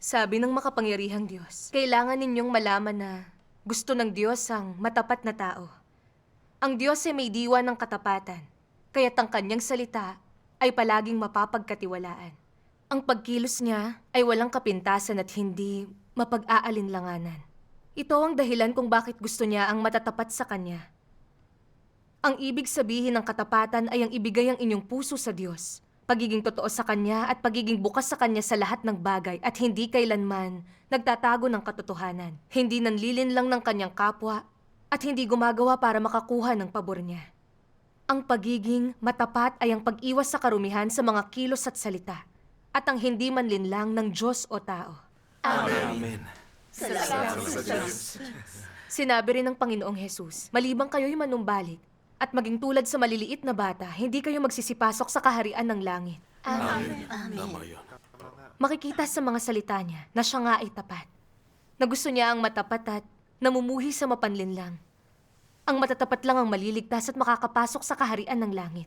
Sabi ng makapangyarihang Diyos, kailangan ninyong malaman na gusto ng Diyos ang matapat na tao. Ang Diyos ay may diwa ng katapatan, kaya't ang kanyang salita ay palaging mapapagkatiwalaan. Ang pagkilos niya ay walang kapintasan at hindi mapag-aalinlanganan. Ito ang dahilan kung bakit gusto niya ang matatapat sa kanya. Ang ibig sabihin ng katapatan ay ang ibigay ang inyong puso sa Diyos, pagiging totoo sa Kanya at pagiging bukas sa Kanya sa lahat ng bagay at hindi kailanman nagtatago ng katotohanan. Hindi nanlilin lang ng kanyang kapwa at hindi gumagawa para makakuha ng pabor niya. Ang pagiging matapat ay ang pag-iwas sa karumihan sa mga kilos at salita at ang hindi manlinlang ng Diyos o tao. Amen. Salamat sa Diyos. Sinabi rin ng Panginoong Hesus, malibang kayo'y manumbalik at maging tulad sa maliliit na bata, hindi kayo magsisipasok sa kaharian ng langit. Amen. Tama yun. Makikita sa mga salita niya na siya nga ay tapat, na gusto niya ang matapat at namumuhi sa mapanlinlang. Ang matatapat lang ang maliligtas at makakapasok sa kaharian ng langit.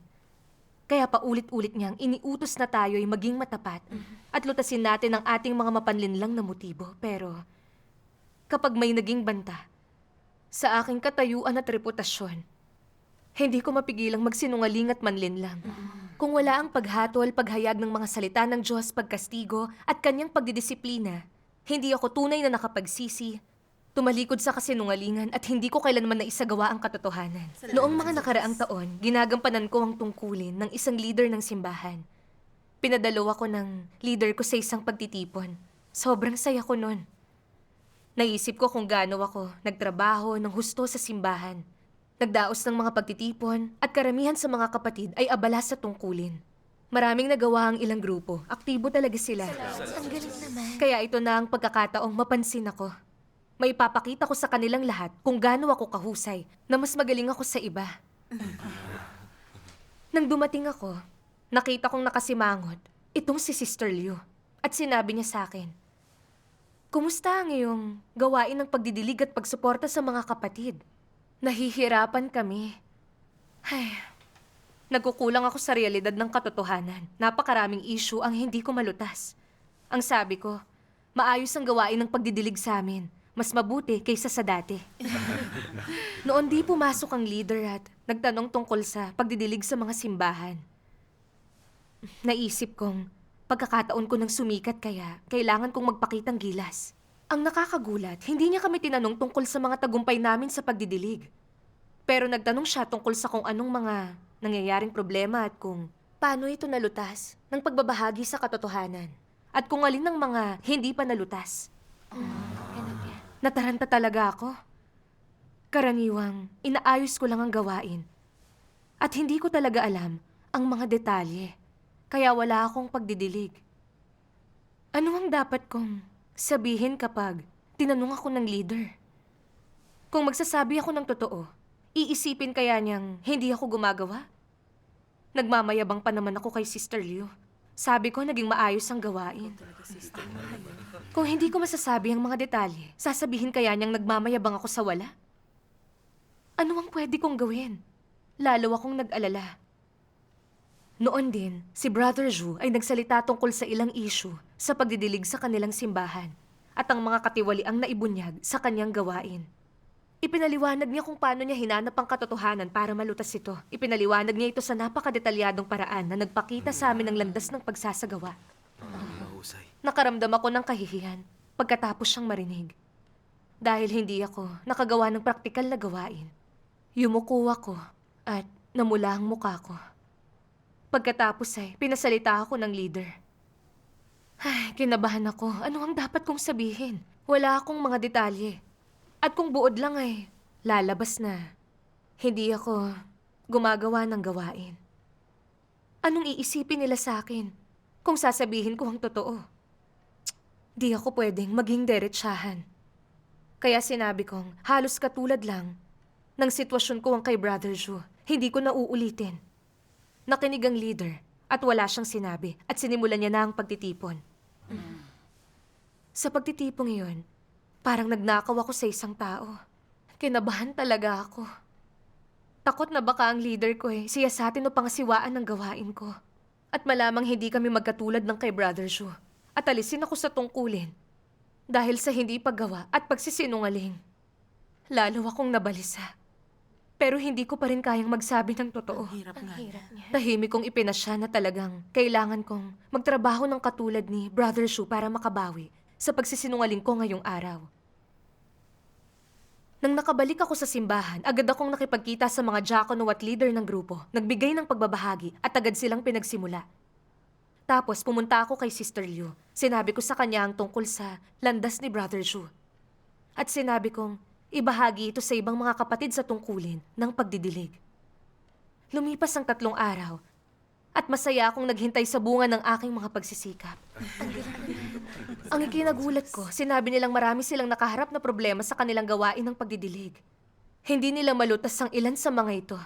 Kaya paulit-ulit niyang iniutos na tayo'y maging matapat at lutasin natin ang ating mga mapanlinlang na motibo. Pero kapag may naging banta sa aking katayuan at reputasyon, hindi ko mapigilang magsinungaling at manlinlang. Kung wala ang paghatol, paghayag ng mga salita ng Diyos, pagkastigo, at kanyang pagdidisiplina, hindi ako tunay na nakapagsisi, tumalikod sa kasinungalingan at hindi ko kailanman naisagawa ang katotohanan. Noong mga nakaraang taon, ginagampanan ko ang tungkulin ng isang leader ng simbahan. Pinadalo ako ng leader ko sa isang pagtitipon. Sobrang saya ko nun. Naisip ko kung gaano ako nagtrabaho ng husto sa simbahan. Nagdaos ng mga pagtitipon at karamihan sa mga kapatid ay abala sa tungkulin. Maraming nagawa ang ilang grupo. Aktibo talaga sila. Ang galing naman. Kaya ito na ang pagkakataong mapansin ako. May ipapakita ko sa kanilang lahat kung gaano ako kahusay na mas magaling ako sa iba. Nang dumating ako, nakita kong nakasimangot itong si Sister Liu at sinabi niya sa akin, "Kumusta ang iyong gawain ng pagdidilig at pagsuporta sa mga kapatid? Nahihirapan kami." Ay, nagkukulang ako sa realidad ng katotohanan. Napakaraming issue ang hindi ko malutas. Ang sabi ko, maayos ang gawain ng pagdidilig sa amin. Mas mabuti kaysa sa dati. Noon di pumasok ang leader at nagtanong tungkol sa pagdidilig sa mga simbahan. Naisip kong, pagkakataon ko ng sumikat kaya kailangan kong magpakitang gilas. Ang nakakagulat, hindi niya kami tinanong tungkol sa mga tagumpay namin sa pagdidilig. Pero nagtanong siya tungkol sa kung anong mga nangyayaring problema at kung paano ito nalutas ng pagbabahagi sa katotohanan. At kung alin ng mga hindi pa nalutas. Nataranta talaga ako. Karaniwang, inaayos ko lang ang gawain. At hindi ko talaga alam ang mga detalye. Kaya wala akong pagdidilig. Ano ang dapat kong sabihin kapag tinanong ako ng leader? Kung magsasabi ako ng totoo, iisipin kaya niyang hindi ako gumagawa? Nagmamayabang pa naman ako kay Sister Liu. Sabi ko naging maayos ang gawain. Kung hindi ko masasabi ang mga detalye, sasabihin kaya niyang nagmamayabang ako sa wala? Ano ang pwede kong gawin? Lalo akong nag-alala. Noon din, si Brother Zhu ay nagsalita tungkol sa ilang issue sa pagdidilig sa kanilang simbahan at ang mga katiwaliang naibunyag sa kanyang gawain. Ipinaliwanag niya kung paano niya hinanap ang katotohanan para malutas ito. Ipinaliwanag niya ito sa napakadetalyadong paraan na nagpakita sa amin ng landas ng pagsasagawa. Mahusay. Nakaramdam ako ng kahihiyan pagkatapos siyang marinig. Dahil hindi ako nakagawa ng praktikal na gawain. Yumuko ako at namula ang mukha ko. Pagkatapos ay pinasalita ako ng leader. Ay, kinabahan ako. Ano ang dapat kong sabihin? Wala akong mga detalye. At kung buod lang ay lalabas na hindi ako gumagawa ng gawain. Anong iisipin nila sa akin kung sasabihin ko ang totoo? Di ako pwedeng maging derechahan. Kaya sinabi kong halos katulad lang ng sitwasyon ko ang kay Brother Zhu. Hindi ko na uulitin. Nakinig ang leader at wala siyang sinabi at sinimulan niya na ang pagtitipon. Sa pagtitipong iyon, parang nagnakaw ako sa isang tao. Kinabahan talaga ako. Takot na baka ang leader ko siyasatin o pangasiwaan ng gawain ko. At malamang hindi kami magkatulad ng kay Brother Zhu. At alisin ako sa tungkulin Dahil sa hindi paggawa at pagsisinungaling, lalo akong nabalisa. Pero hindi ko pa rin kayang magsabi ng totoo. Ang hirap niya. Tahimik kong ipinasya na talagang kailangan kong magtrabaho ng katulad ni Brother Shu para makabawi sa pagsisinungaling ko ngayong araw. Nang nakabalik ako sa simbahan, agad akong nakipagkita sa mga diakono at leader ng grupo, nagbigay ng pagbabahagi at agad silang pinagsimula. Tapos pumunta ako kay Sister Liu. Sinabi ko sa kanya ang tungkol sa landas ni Brother Shu. At sinabi kong ibahagi ito sa ibang mga kapatid sa tungkulin ng pagdidilig. Lumipas ang 3 araw at masaya akong naghintay sa bunga ng aking mga pagsisikap. Ang ikinagulat ko, sinabi nilang marami silang nakaharap na problema sa kanilang gawain ng pagdidilig. Hindi nila malutas ang ilan sa mga ito.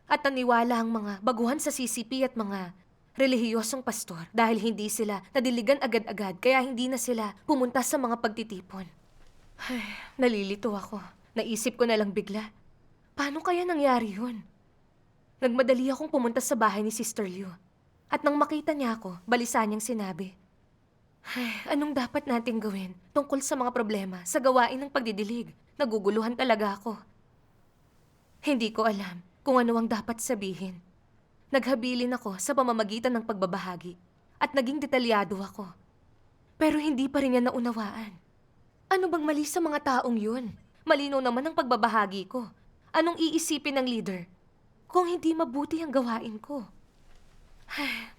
At naniwala ang mga baguhan sa CCP at mga relihiyosong pastor dahil hindi sila nadiligan agad-agad kaya hindi na sila pumunta sa mga pagtitipon. Ay, nalilito ako. Naisip ko na lang bigla. Paano kaya nangyari yun? Nagmadali akong pumunta sa bahay ni Sister Liu. At nang makita niya ako, balisa niyang sinabi, ay, anong dapat nating gawin tungkol sa mga problema sa gawain ng pagdidilig? Naguguluhan talaga ako. Hindi ko alam kung ano ang dapat sabihin. Naghabilin ako sa pamamagitan ng pagbabahagi at naging detalyado ako. Pero hindi pa rin niya naunawaan. Ano bang mali sa mga taong yun? Malinaw naman ang pagbabahagi ko. Anong iisipin ng leader kung hindi mabuti ang gawain ko?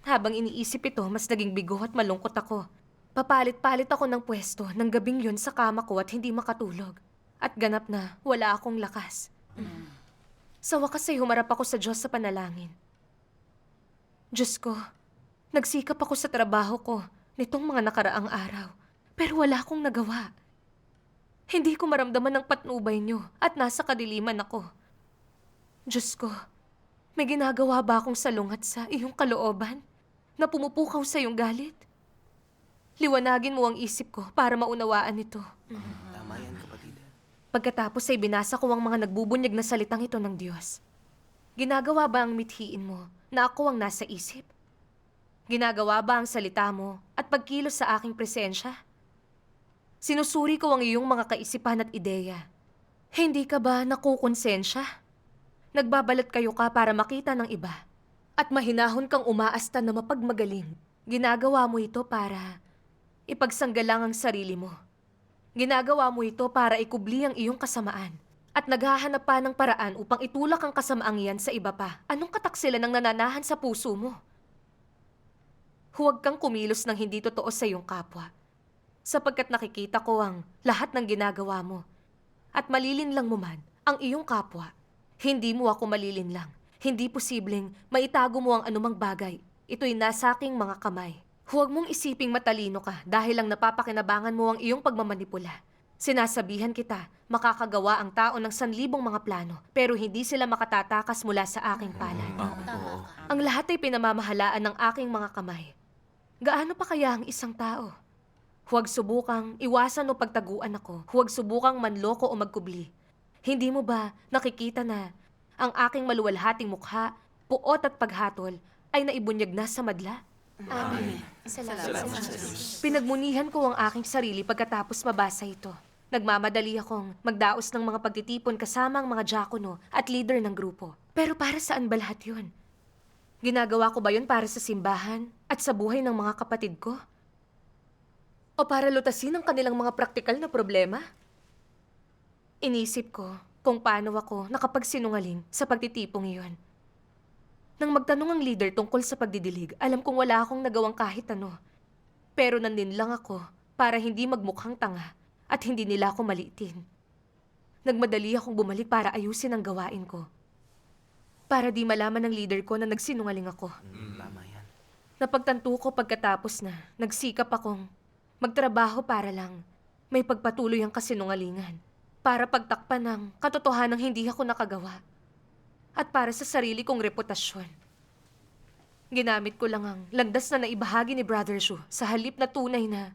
Habang iniisip ito, mas naging bigo at malungkot ako. Papalit-palit ako ng pwesto ng gabing yun sa kama ko at hindi makatulog. At ganap na wala akong lakas. Sa wakas ay humarap ako sa Diyos sa panalangin. Diyos ko, nagsikap ako sa trabaho ko nitong mga nakaraang araw, pero wala akong nagawa. Hindi ko maramdaman ang patnubay niyo at nasa kadiliman ako. Diyos ko, may ginagawa ba akong salungat sa iyong kalooban na pumupukaw sa iyong galit? Liwanagin mo ang isip ko para maunawaan ito. Tama yan, kapatid. Pagkatapos ay binasa ko ang mga nagbubunyag na salitang ito ng Diyos. Ginagawa ba ang mithiin mo na ako ang nasa isip? Ginagawa ba ang salita mo at pagkilos sa aking presensya? Sinusuri ko ang iyong mga kaisipan at ideya. Hindi ka ba nakukonsensya? Nagbabalat kayo ka para makita ng iba. At mahinahon kang umaasta na mapagmagaling. Ginagawa mo ito para ipagsanggalang ang sarili mo. Ginagawa mo ito para ikubli ang iyong kasamaan. At naghahanap pa ng paraan upang itulak ang kasamaang iyan sa iba pa. Anong kataksilan ang nananahan sa puso mo? Huwag kang kumilos ng hindi totoo sa iyong kapwa. Sapagkat nakikita ko ang lahat ng ginagawa mo. At malilinlang mo man ang iyong kapwa. Hindi mo ako malilinlang. Hindi posibleng maitago mo ang anumang bagay. Ito'y nasa aking mga kamay. Huwag mong isiping matalino ka dahil lang napapakinabangan mo ang iyong pagmamanipula. Sinasabihan kita, makakagawa ang tao ng 1,000 mga plano, pero hindi sila makatatakas mula sa aking palad. Ang lahat ay pinamamahalaan ng aking mga kamay. Gaano pa kaya ang isang tao? Huwag subukang iwasan o pagtaguan ako. Huwag subukang manloko o magkubli. Hindi mo ba nakikita na ang aking maluwalhating mukha, puot at paghatol ay naibunyag na sa madla? Amen. Salamat sa Diyos. Pinagmunihan ko ang aking sarili pagkatapos mabasa ito. Nagmamadali akong magdaos ng mga pagtitipon kasama ang mga diakono at leader ng grupo. Pero para saan ba lahat yun? Ginagawa ko ba yun para sa simbahan at sa buhay ng mga kapatid ko? O para lutasin ang kanilang mga praktikal na problema? Inisip ko kung paano ako nakapagsinungaling sa pagtitipong iyon. Nang magtanong ang leader tungkol sa pagdidilig, alam kong wala akong nagawang kahit ano. Pero nandin lang ako para hindi magmukhang tanga at hindi nila ako maliitin. Nagmadali akong bumalik para ayusin ang gawain ko. Para di malaman ng leader ko na nagsinungaling ako. Tama yan. Napagtanto ko pagkatapos na nagsikap akong magtrabaho para lang may pagpatuloy ang kasinungalingan. Para pagtakpan ng katotohanang hindi ako nakagawa. At para sa sarili kong reputasyon. Ginamit ko lang ang landas na naibahagi ni Brother Shu sa halip na tunay na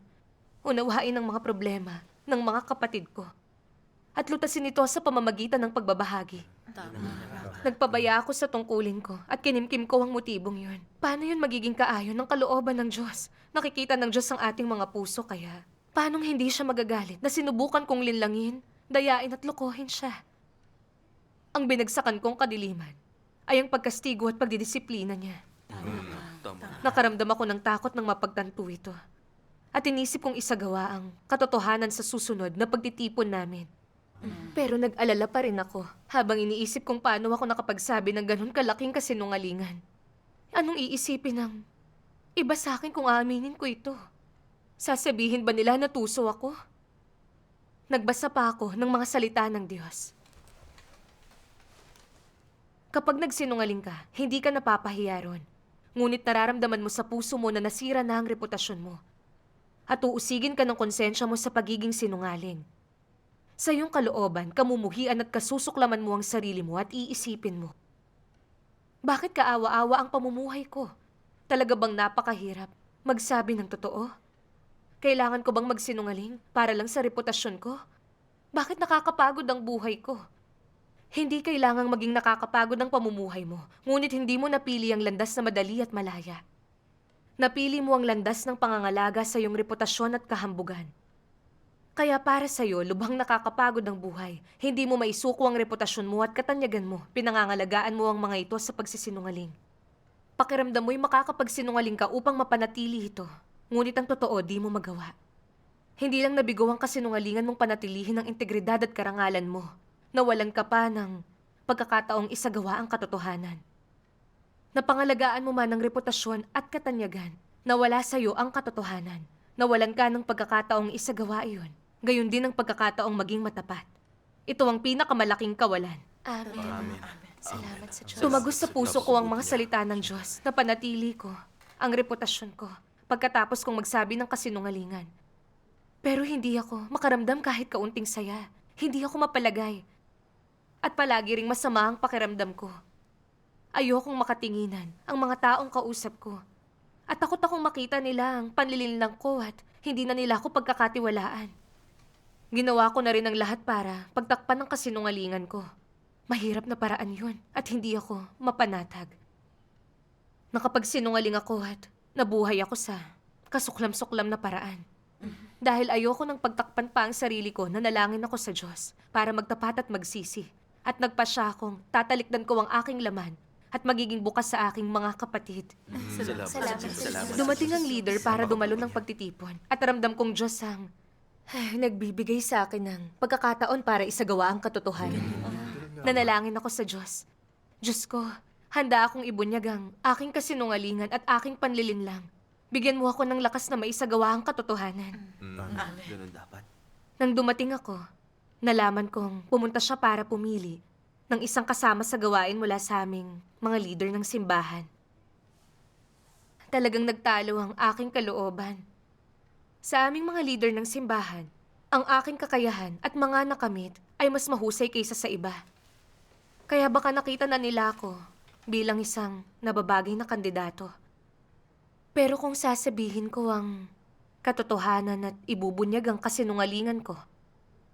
unawain ang mga problema ng mga kapatid ko. At lutasin ito sa pamamagitan ng pagbabahagi. Nagpabaya ako sa tungkulin ko at kinimkim ko ang motibong yun. Paano yun magiging kaayon ng kalooban ng Diyos? Nakikita ng Diyos ang ating mga puso kaya Paanong hindi siya magagalit na sinubukan kong linlangin, dayain at lokohin siya? Ang binagsakan kong kadiliman ay ang pagkastigo at pagdidisiplina niya. Tama. Nakaramdam ako ng takot ng mapagtanto ito. At inisip kong isagawa ang katotohanan sa susunod na pagtitipon namin. Pero nag-alala pa rin ako habang iniisip kung paano ako nakapagsabi ng ganun kalaking kasinungalingan. Anong iisipin ng iba sa akin kung aaminin ko ito? Sasabihin ba nila na tuso ako? Nagbasa pa ako ng mga salita ng Diyos. Kapag nagsinungaling ka, hindi ka napapahiya ron. Ngunit nararamdaman mo sa puso mo na nasira na ang reputasyon mo. At uusigin ka ng konsensya mo sa pagiging sinungaling. Sa iyong kalooban, kamumuhian at kasusuklaman mo ang sarili mo at iisipin mo. Bakit kaawa-awa ang pamumuhay ko? Talaga bang napakahirap magsabi ng totoo? Kailangan ko bang magsinungaling para lang sa reputasyon ko? Bakit nakakapagod ang buhay ko? Hindi kailangang maging nakakapagod ang pamumuhay mo, ngunit hindi mo napili ang landas na madali at malaya. Napili mo ang landas ng pangangalaga sa iyong reputasyon at kahambugan. Kaya para sa'yo, lubhang nakakapagod ang buhay. Hindi mo maisuko ang reputasyon mo at katanyagan mo. Pinangangalagaan mo ang mga ito sa pagsisinungaling. Pakiramdam mo'y makakapagsinungaling ka upang mapanatili ito. Ngunit ang totoo, di mo magawa. Hindi lang nabigo ang kasinungalingan mong panatilihin ang integridad at karangalan mo. Nawalan ka pa ng pagkakataong isagawa ang katotohanan. Napangalagaan mo man ang reputasyon at katanyagan. Nawala sa'yo ang katotohanan. Nawalan ka ng pagkakataong isagawa iyon. Gayon din ang pagkakataong maging matapat. Ito ang pinakamalaking kawalan. Amen. Salamat sa Diyos. Tumagos sa puso ko ang mga salita ng Diyos na panatili ko ang reputasyon ko pagkatapos kong magsabi ng kasinungalingan. Pero hindi ako makaramdam kahit kaunting saya. Hindi ako mapalagay. At palagi ring masama ang pakiramdam ko. Ayokong makatinginan ang mga taong kausap ko. At takot akong makita nila ang panlilinlang ko at hindi na nila ako pagkakatiwalaan. Ginawa ko na rin ang lahat para pagtakpan ng kasinungalingan ko. Mahirap na paraan yun at hindi ako mapanatag. Nakapagsinungaling ako at nabuhay ako sa kasuklam-suklam na paraan. Dahil ayoko nang pagtakpan pa ang sarili ko, nanalangin ako sa Diyos para magtapat at magsisi. At nagpasya akong tatalikdan ko ang aking laman at magiging bukas sa aking mga kapatid. Salamat. Dumating ang leader para dumalo ng pagtitipon at ramdam kong Diyos ang nagbibigay sa akin ng pagkakataon para isagawa ang katotohanan. Nanalangin ako sa Diyos. Diyos ko, handa akong ibunyag ang aking kasinungalingan at aking panlilinlang. Bigyan mo ako ng lakas na maisagawa ang katotohanan. Ganun dapat. Nang dumating ako, nalaman kong pumunta siya para pumili ng isang kasama sa gawain mula sa aming mga leader ng simbahan. Talagang nagtalo ang aking kalooban. Sa aming mga leader ng simbahan, ang aking kakayahan at mga nakamit ay mas mahusay kaysa sa iba. Kaya baka nakita na nila ako bilang isang nababagay na kandidato. Pero kung sasabihin ko ang katotohanan at ibubunyag ang kasinungalingan ko,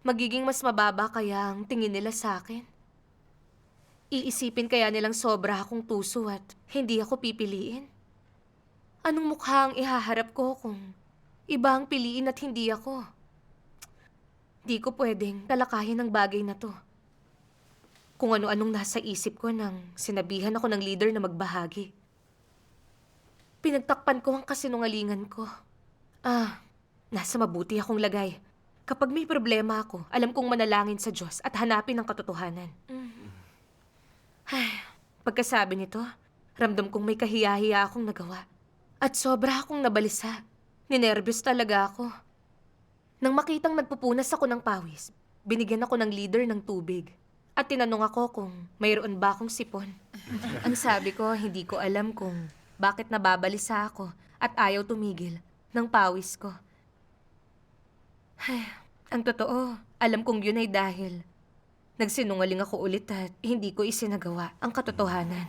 magiging mas mababa kaya ang tingin nila sa akin. Iisipin kaya nilang sobra akong tuso at hindi ako pipiliin? Anong mukha ang ihaharap ko kung iba ang piliin at hindi ako? Di ko pwedeng talakayin ang bagay na to. Kung ano-anong nasa isip ko nang sinabihan ako ng leader na magbahagi. Pinagtakpan ko ang kasinungalingan ko. Nasa mabuti akong lagay. Kapag may problema ako, alam kong manalangin sa Diyos at hanapin ang katotohanan. Pagkasabi nito, ramdam kong may kahiya-hiya akong nagawa. At sobra akong nabalisa. Ninervyos talaga ako. Nang makitang nagpupunas ako ng pawis, binigyan ako ng leader ng tubig. At tinanong ako kung mayroon ba akong sipon. Ang sabi ko, hindi ko alam kung bakit nababalisa ako at ayaw tumigil ng pawis ko. Ang totoo, alam kong yun ay dahil nagsinungaling ako ulit at hindi ko isinagawa ang katotohanan.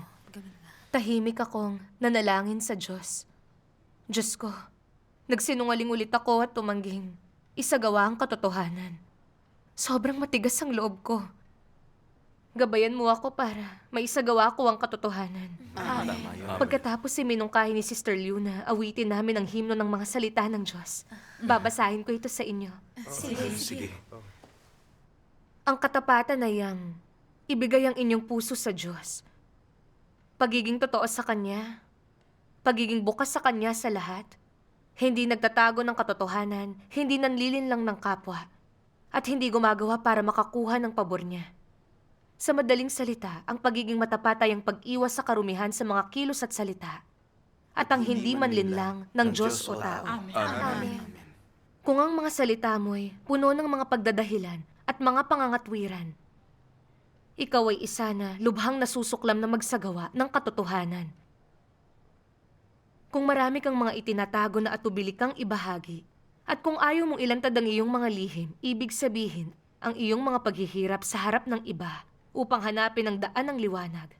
Tahimik akong nanalangin sa Diyos. Diyos ko, nagsinungaling ulit ako at tumangging isagawa ang katotohanan. Sobrang matigas ang loob ko. Gabayan mo ako para maisagawa ko ang katotohanan. Tama yun. Pagkatapos minungkahi ni Sister Luna, awitin namin ang himno ng mga salita ng Diyos. Babasahin ko ito sa inyo. Sige. Ang katapatan ay ang ibigay ang inyong puso sa Diyos. Pagiging totoo sa Kanya, pagiging bukas sa Kanya sa lahat, hindi nagtatago ng katotohanan, hindi nanlilinlang ng kapwa, at hindi gumagawa para makakuha ng pabor niya. Sa madaling salita, ang pagiging matapat ay ang pag-iwas sa karumihan sa mga kilos at salita, at ang hindi manlinlang ng Diyos o tao. Amen. Kung ang mga salita mo'y puno ng mga pagdadahilan at mga pangangatwiran, ikaw ay isa na lubhang nasusuklam na magsagawa ng katotohanan. Kung marami kang mga itinatago na atubili kang ibahagi, at kung ayaw mong ilantad ang iyong mga lihim, ibig sabihin ang iyong mga paghihirap sa harap ng iba upang hanapin ang daan ng liwanag.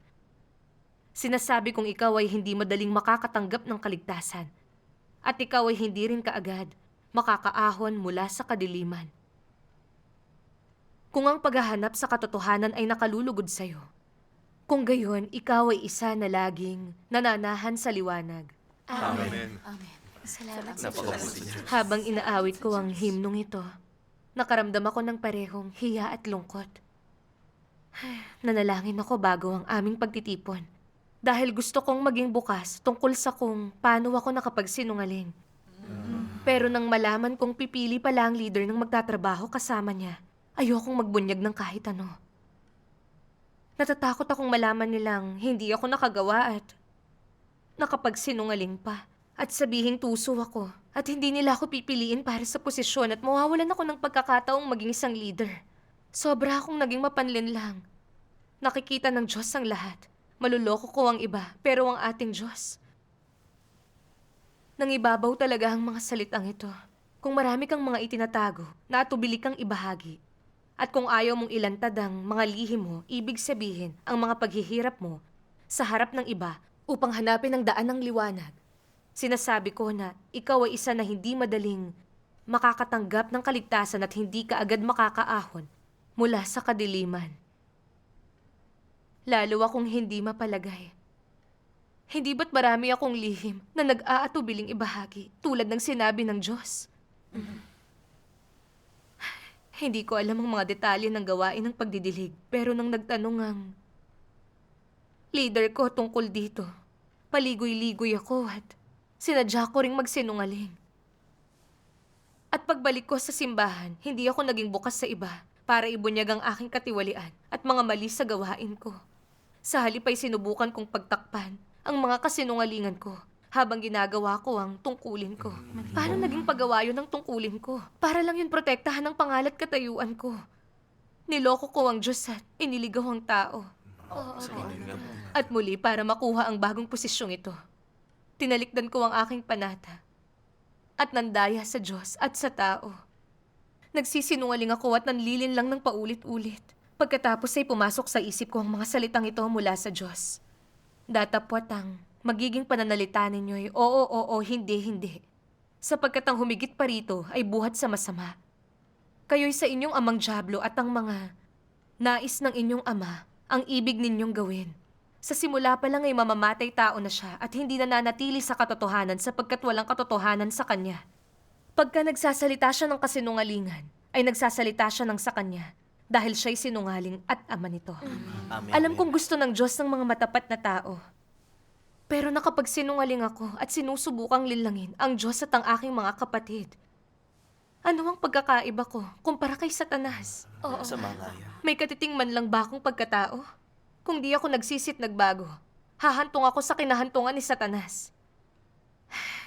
Sinasabi kong ikaw ay hindi madaling makakatanggap ng kaligtasan, at ikaw ay hindi rin kaagad makakaahon mula sa kadiliman. Kung ang paghahanap sa katotohanan ay nakalulugod sa'yo, kung gayon, ikaw ay isa na laging nananahan sa liwanag. Amen. Salamat sa Napakabuti niya. Habang inaawit ko ang himnong ito, nakaramdam ako ng parehong hiya at lungkot. Nanalangin ako bago ang aming pagtitipon. Dahil gusto kong maging bukas tungkol sa kung paano ako nakapagsinungaling. Pero nang malaman kong pipili pala ang leader ng magtatrabaho kasama niya, ayokong magbunyag ng kahit ano. Natatakot akong malaman nilang hindi ako nakagawa at nakapagsinungaling pa. At sabihing tuso ako at hindi nila ako pipiliin para sa posisyon at mawawalan ako ng pagkakataong maging isang leader. Sobra akong naging mapanlinlang. Nakikita ng Diyos ang lahat. Maluloko ko ang iba, pero ang ating Diyos. Nangibabaw talaga ang mga salitang ito. Kung marami kang mga itinatago na atubili kang ibahagi, at kung ayaw mong ilantad ang mga lihim mo, ibig sabihin ang mga paghihirap mo sa harap ng iba upang hanapin ang daan ng liwanag. Sinasabi ko na ikaw ay isa na hindi madaling makakatanggap ng kaligtasan at hindi ka agad makakaahon mula sa kadiliman. Lalo akong hindi mapalagay. Hindi ba't marami akong lihim na nag-aatubiling ibahagi tulad ng sinabi ng Diyos? Hindi ko alam ang mga detalye ng gawain ng pagdidilig, pero nang nagtanong ang leader ko tungkol dito, paligoy-ligoy ako at sinadya ko ring magsinungaling. At pagbalik ko sa simbahan, hindi ako naging bukas sa iba para ibunyag ang aking katiwalian at mga mali sa gawain ko. Sa halip ay sinubukan kong pagtakpan ang mga kasinungalingan ko habang ginagawa ko ang tungkulin ko. Paano naging paggawa yun ng tungkulin ko? Para lang yun protektahan ang pangalat katayuan ko. Niloko ko ang Diyos at iniligaw ang tao. At muli para makuha ang bagong posisyong ito. Tinalikdan ko ang aking panata at nandaya sa Diyos at sa tao. Nagsisinungaling ako at nanlilin lang ng paulit-ulit. Pagkatapos ay pumasok sa isip ko ang mga salitang ito mula sa Diyos. Datapwat ang magiging pananalita ninyo'y oo, hindi. Sapagkat ang humigit pa rito ay buhat sa masama. Kayo'y sa inyong amang dyablo at ang mga nais ng inyong ama ang ibig ninyong gawin. Sa simula pa lang ay mamamatay tao na siya at hindi nananatili sa katotohanan sapagkat walang katotohanan sa kanya. Pagka nagsasalita siya ng kasinungalingan, ay nagsasalita siya ng sa kanya dahil siya'y sinungaling at ama nito. Amen. Alam kong gusto ng Diyos ng mga matapat na tao. Pero nakapagsinungaling ako at sinusubukang linlangin ang Diyos at ang aking mga kapatid. Ano ang pagkakaiba ko kumpara kay Satanas? Masama nga yan. May katiting man lang ba akong pagkatao? Kung di ako nagsisit nagbago, hahantong ako sa kinahantungan ni Satanas.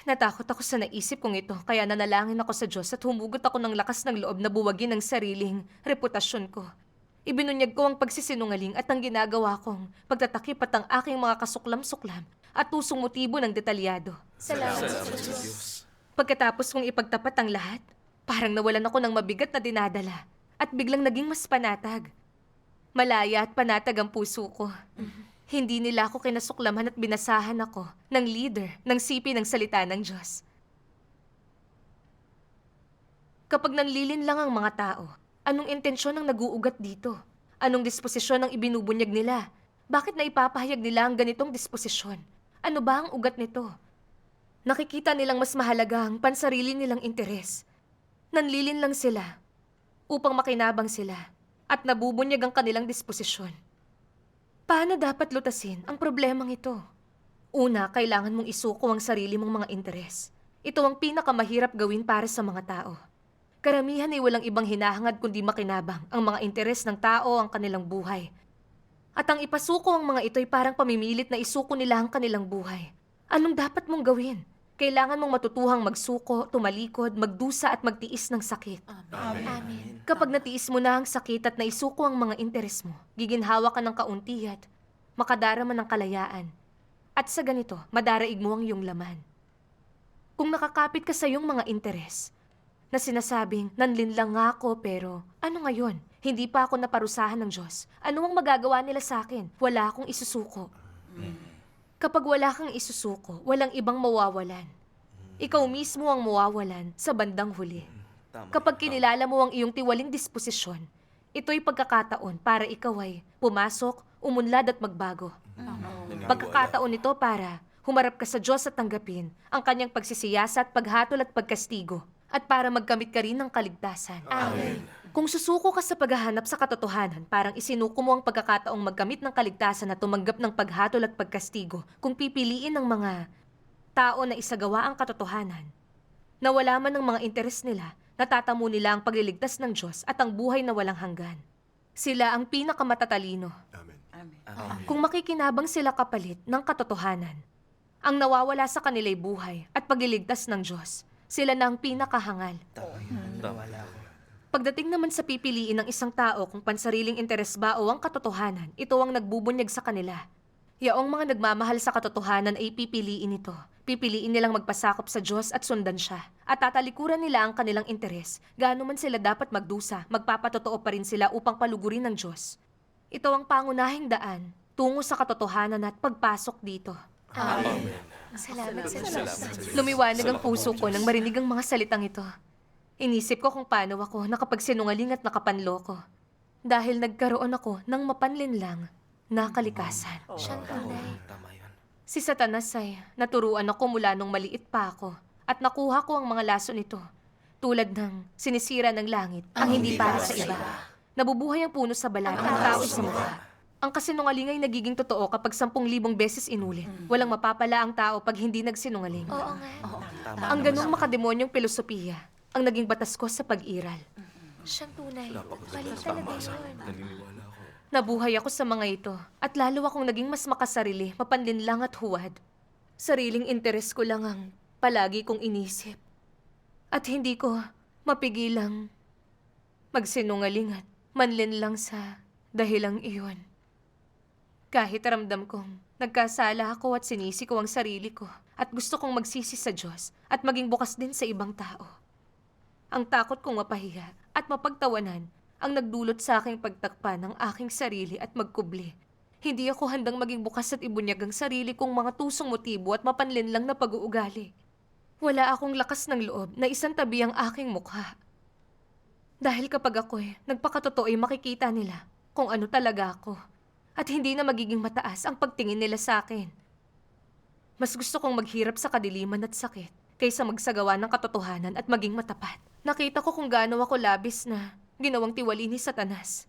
Natakot ako sa naisip kong ito, kaya nanalangin ako sa Diyos at humugot ako ng lakas ng loob na buwagin ang sariling reputasyon ko. Ibinunyag ko ang pagsisinungaling at ang ginagawa kong pagtatakip at ang aking mga kasuklam-suklam at tusong motibo ng detalyado. Salamat sa Salamat sa Diyos. Diyos. Pagkatapos kong ipagtapat ang lahat, parang nawalan ako ng mabigat na dinadala at biglang naging mas panatag. Malaya at panatag ang puso ko. Hindi nila ako kinasuklaman at binasahan ako ng leader ng sipi ng salita ng Diyos. Kapag nanlilin lang ang mga tao, anong intensyon ang naguugat dito? Anong disposisyon ang ibinubunyag nila? Bakit na ipapahayag nila ang ganitong disposisyon? Ano ba ang ugat nito? Nakikita nilang mas mahalaga ang pansarili nilang interes. Nanlilin lang sila upang makinabang sila at nabubunyag ang kanilang disposisyon. Paano dapat lutasin ang problemang ito? Una, kailangan mong isuko ang sarili mong mga interes. Ito ang pinakamahirap gawin para sa mga tao. Karamihan ay walang ibang hinahangad kundi makinabang ang mga interes ng tao ang kanilang buhay. At ang ipasuko ang mga ito ay parang pamimilit na isuko nila ang kanilang buhay. Anong dapat mong gawin? Kailangan mong matutuhang magsuko, tumalikod, magdusa at magtiis ng sakit. Amen. Kapag natiis mo na ang sakit at naisuko ang mga interes mo, giginhawa ka ng kaunti at makadarama ng kalayaan. At sa ganito, madaraig mo ang iyong laman. Kung nakakapit ka sa iyong mga interes, na sinasabing, nanlinlang nga ako pero ano ngayon? Hindi pa ako naparusahan ng Diyos. Ano ang magagawa nila sa akin? Wala akong isusuko. Kapag wala kang isusuko, walang ibang mawawalan. Ikaw mismo ang mawawalan sa bandang huli. Tama. Kapag kinilala mo ang iyong tiwaling disposisyon, ito'y pagkakataon para ikaw ay pumasok, umunlad at magbago. Pagkakataon ito para humarap ka sa Diyos at tanggapin ang kanyang pagsisiyasa at paghatol at pagkastigo at para magkamit ka rin ng kaligtasan. Amen. Kung susuko ka sa paghahanap sa katotohanan, parang isinuko mo ang pagkakataong magkamit ng kaligtasan at tumanggap ng paghatol at pagkastigo kung pipiliin ng mga tao na isagawa ang katotohanan. Na wala man ng mga interes nila, natatamo nila ang pagliligtas ng Diyos at ang buhay na walang hanggan. Sila ang pinakamatatalino. Kung makikinabang sila kapalit ng katotohanan, ang nawawala sa kanila'y buhay at pagliligtas ng Diyos, sila na ang pinakahangal. Tama. Pagdating naman sa pipiliin ng isang tao kung pansariling interes ba o ang katotohanan, ito ang nagbubunyag sa kanila. Yaong mga nagmamahal sa katotohanan ay pipiliin ito. Pipiliin nilang magpasakop sa Diyos at sundan siya. At tatalikuran nila ang kanilang interes. Gaano man sila dapat magdusa, magpapatotoo pa rin sila upang palugurin ng Diyos. Ito ang pangunahing daan tungo sa katotohanan at pagpasok dito. Amen. Salamat sa Diyos. Lumiwanag ang puso ko nang marinig ang mga salitang ito. Inisip ko kung paano ako nakapagsinungaling at nakapanloko. Dahil nagkaroon ako ng mapanlinlang na kalikasan. Siyang tunay. Tama yun. Si Satanas ay naturuan ako mula nung maliit pa ako at nakuha ko ang mga laso nito. Tulad ng sinisira ng langit ang hindi para sa iba. Nabubuhay ang puno sa balat ang tao sa mukha. Ang kasinungaling ay nagiging totoo kapag 10,000 beses inulit. Walang mapapala ang tao pag hindi nagsinungaling. Oo nga. Tama. Ang ganong makademonyong filosofiya ang naging batas ko sa pag-iral. Siyang tunay. Balik talaga yun. Naniniwala ako. Nabuhay ako sa mga ito at lalo akong naging mas makasarili, mapanlinlang at huwad. Sariling interes ko lang ang palagi kong inisip. At hindi ko mapigilang magsinungaling at manlinlang sa dahilang iyon. Kahit ramdam kong nagkasala ako at sinisi ko ang sarili ko at gusto kong magsisi sa Diyos at maging bukas din sa ibang tao. Ang takot kong mapahiya at mapagtawanan ang nagdulot sa aking pagtakpan ng aking sarili at magkubli. Hindi ako handang maging bukas at ibunyag ang sarili kong mga tusong motibo at mapanlinlang na pag-uugali. Wala akong lakas ng loob na isantabi ang aking mukha. Dahil kapag ako'y nagpakatotoo ay makikita nila kung ano talaga ako at hindi na magiging mataas ang pagtingin nila sa akin. Mas gusto kong maghirap sa kadiliman at sakit kaysa magsagawa ng katotohanan at maging matapat. Nakita ko kung gaano ako labis na ginawang tiwali ni Satanas.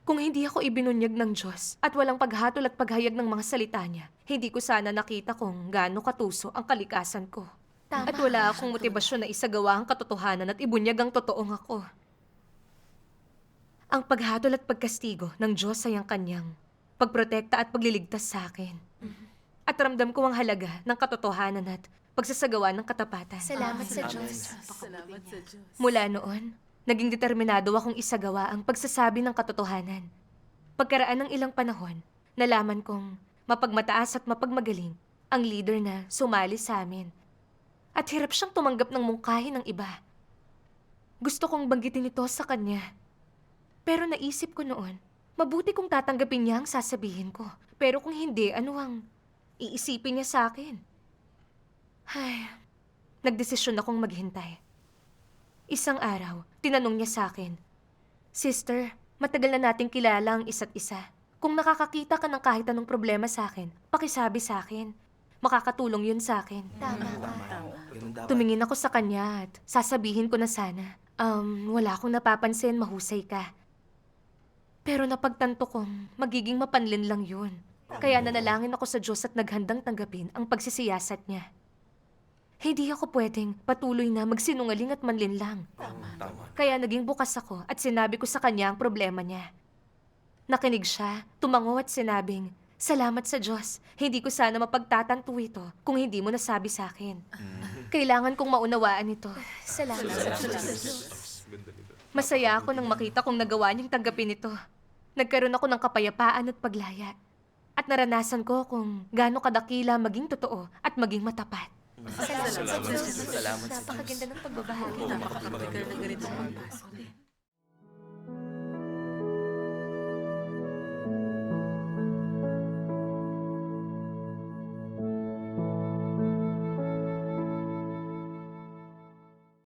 Kung hindi ako ibinunyag ng Diyos at walang paghatol at paghayag ng mga salita niya, hindi ko sana nakita kung gaano katuso ang kalikasan ko. Tama. At wala akong motibasyon na isagawa ang katotohanan at ibunyag ang totoong ako. Ang paghatol at pagkastigo ng Diyos ay ang kanyang pagprotekta at pagliligtas sa akin. At ramdam ko ang halaga ng katotohanan at pagsasagawa ng katapatan. Salamat sa Diyos. Mula noon, naging determinado akong isagawa ang pagsasabi ng katotohanan. Pagkaraan ng ilang panahon, nalaman kong mapagmataas at mapagmagaling ang leader na sumali sa amin. At hirap siyang tumanggap ng mungkahin ng iba. Gusto kong banggitin ito sa kanya. Pero naisip ko noon, mabuti kung tatanggapin niya ang sasabihin ko. Pero kung hindi, ano ang iisipin niya sa akin? Ay, nagdesisyon akong maghintay. Isang araw, tinanong niya sa akin, "Sister, Matagal na nating kilala ang isa't isa. Kung nakakakita ka ng kahit anong problema sa akin, pakisabi sa akin. Makakatulong yun sa akin. Tama ka. Ganun dapat. Tumingin ako sa kanya at sasabihin ko na sana, wala akong napapansin, mahusay ka. Pero napagtanto kong magiging mapanlin lang yun. Kaya nanalangin ako sa Diyos at naghandang tanggapin ang pagsisiyasat niya. Hindi ako pwedeng patuloy na magsinungaling at manlinlang. Tama. Kaya naging bukas ako at sinabi ko sa kanya ang problema niya. Nakinig siya, tumango at sinabing, "Salamat sa Diyos. Hindi ko sana mapagtatanto ito kung hindi mo nasabi sa akin. Kailangan kong maunawaan ito." Salamat sa Diyos. Masaya ako nang makita kong nagawa niyang tanggapin ito. Nagkaroon ako ng kapayapaan at paglaya. At naranasan ko kung gaano kadakila maging totoo at maging matapat. Salamat sa Diyos. Salamat sa Diyos. Napakaganda ng pagbabahagi. Napakaganda ng ganito.